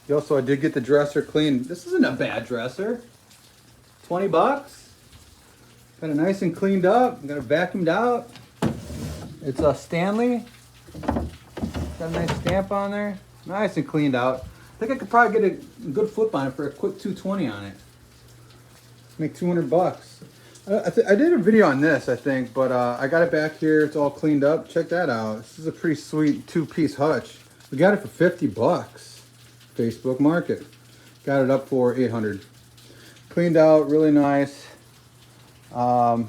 Yo, so I did get the dresser clean. This isn't a bad dresser. 20 bucks. Got it nice and cleaned up. Got it vacuumed out. It's a Stanley. Got a nice stamp on there. Nice and cleaned out. I think I could probably get a good flip on it for a quick 220 on it. Make 200 bucks. I did a video on this, I think, but I got it back here. It's all cleaned up. Check that out. This is a pretty sweet 2-piece hutch. We got it for 50 bucks. Facebook Market. Got it up for 800. Cleaned out, really nice. Yeah,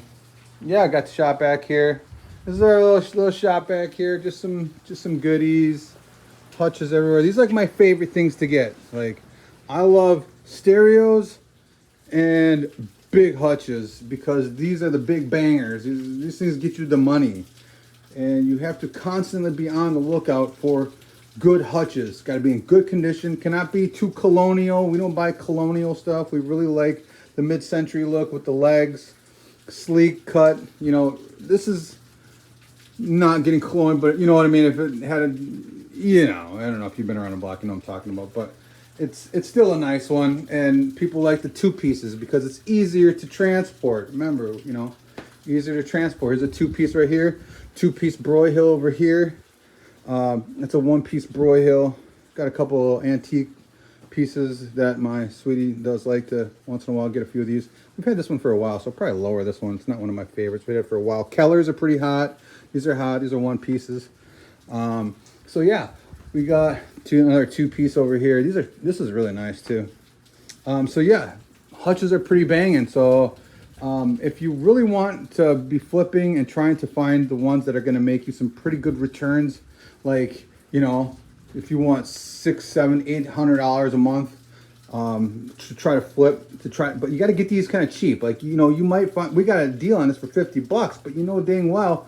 I got the shop back here. This is our little shop back here. Just some goodies. Hutches everywhere. These are like my favorite things to get. Like, I love stereos and big hutches because these are the big bangers. These things get you the money, and you have to constantly be on the lookout for good hutches. Got to be in good condition. Cannot be too colonial. We don't buy colonial stuff. We really like the mid-century look with the legs, sleek cut. You know, this is not getting colonial, but you know what I mean. If it had a, you know, I don't know if you've been around the block, you know what I'm talking about, but it's still a nice one, and people like the 2 pieces because it's easier to transport. Remember, you know, easier to transport. Here's a 2-piece right here, 2-piece Broyhill over here. It's a 1-piece Broyhill. Got a couple antique pieces that my sweetie does like to once in a while get a few of these. We've had this one for a while, so I'll probably lower this one. It's not one of my favorites. We had it for a while. Kellers are pretty hot. These are hot. These are 1-pieces. So yeah, we got another 2-piece over here. This is really nice too. So yeah, hutches are pretty banging. So if you really want to be flipping and trying to find the ones that are going to make you some pretty good returns, like, you know, if you want $600, $700, $800 a month to try to flip, but you got to get these kind of cheap. Like, you know, you might find, we got a deal on this for 50 bucks, but you know dang well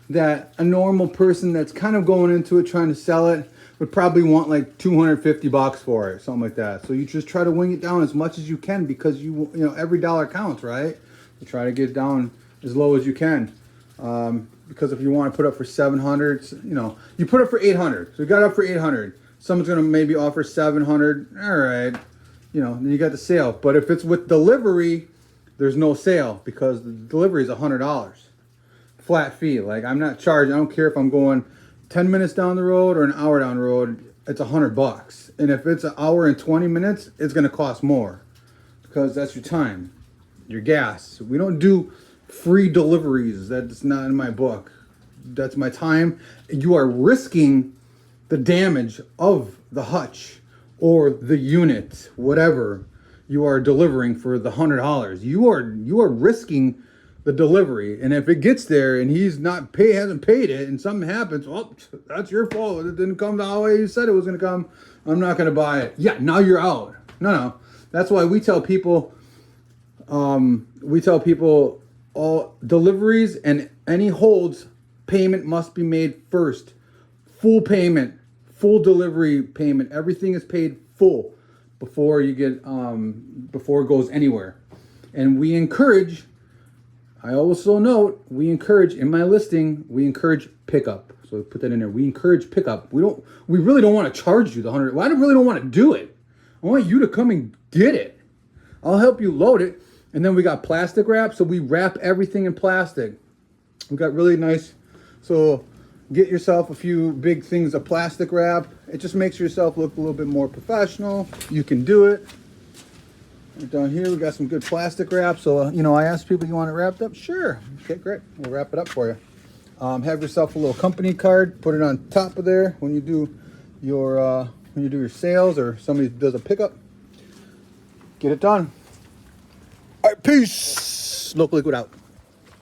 that a normal person that's kind of going into it trying to sell it would probably want like 250 bucks for it, something like that. So you just try to wing it down as much as you can because you know every dollar counts, right? You try to get it down as low as you can. Because if you want to put up for 700, you know, you put up for 800. So you got up for 800. Someone's going to maybe offer 700. All right. You know, then you got the sale. But if it's with delivery, there's no sale because the delivery is $100. Flat fee. Like, I'm not charging. I don't care if I'm going 10 minutes down the road or an hour down the road. It's $100 bucks. And if it's an hour and 20 minutes, it's going to cost more because that's your time, your gas. We don't do free deliveries. That's not in my book. That's my time. You are risking the damage of the hutch or the unit, whatever you are delivering for the $100. You are risking the delivery, and if it gets there and he's hasn't paid it, and something happens, well, that's your fault. It didn't come the way you said it was going to come. I'm not going to buy it. Yeah, now you're out. No. That's why we tell people. All deliveries and any holds, payment must be made first. Full payment, full delivery payment. Everything is paid full before you get before it goes anywhere. And we encourage. I also note we encourage in my listing. We encourage pickup. So put that in there. We encourage pickup. We really don't want to charge you the $100. Well, I really don't want to do it. I want you to come and get it. I'll help you load it. And then we got plastic wrap, so we wrap everything in plastic. We got really nice, so get yourself a few big things of plastic wrap. It just makes yourself look a little bit more professional. You can do it. Right down here, we got some good plastic wrap. So, you know, I asked people, you want it wrapped up? Sure. Okay, great. We'll wrap it up for you. Have yourself a little company card. Put it on top of there when you do your sales or somebody does a pickup. Get it done. All right, peace. Local Liquid out.